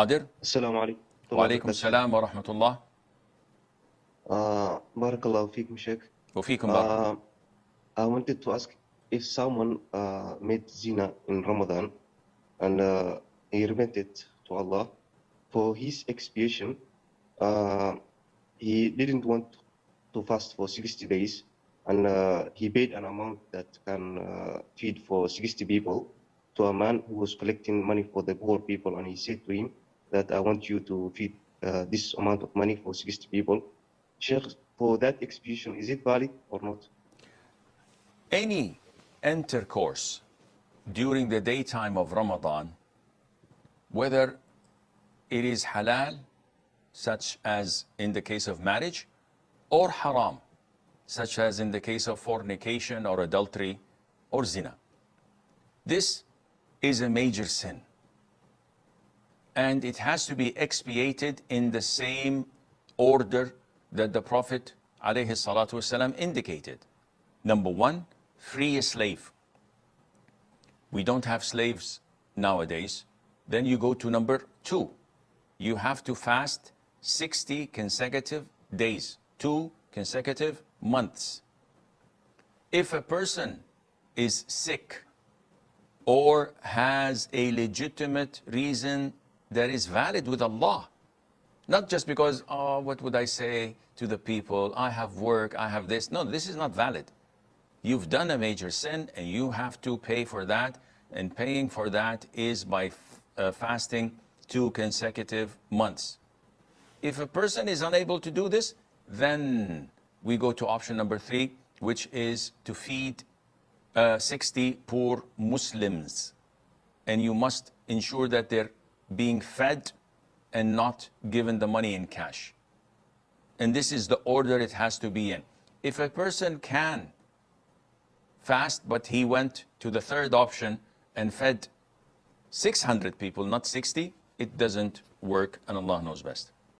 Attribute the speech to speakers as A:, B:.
A: Qadir?
B: Assalamu alaikum.
A: Wa alaikum salam wa rahmatullah.
B: Barakallahu feekum, Sheikh.
A: Wa feekum barak.
B: I wanted to ask if someone made zina in Ramadan and he repented to Allah for his expiation. He didn't want to fast for 60 days, and he paid an amount that can feed for 60 people to a man who was collecting money for the poor people, and he said to him that I want you to feed this amount of money for 60 people. Sheikh, for that expiation, is it valid or not?
A: Any intercourse during the daytime of Ramadan, whether it is halal, such as in the case of marriage, or haram, such as in the case of fornication or adultery or zina. This is a major sin, and it has to be expiated in the same order that the Prophet ﷺ indicated. Number one, free a slave. We don't have slaves nowadays. Then you go to number two. You have to fast 60 consecutive days, 2 consecutive months. If a person is sick or has a legitimate reason that is valid with Allah, not just because, oh, what would I say to the people? I have work, I have this. No, this is not valid. You've done a major sin and you have to pay for that, and paying for that is by fasting 2 consecutive months. If a person is unable to do this, then we go to option number 3, which is to feed 60 poor Muslims. And you must ensure that they're being fed and not given the money in cash. And this is the order it has to be in. If a person can fast, but he went to the third option and fed 600 people, not 60, it doesn't work, and Allah knows best.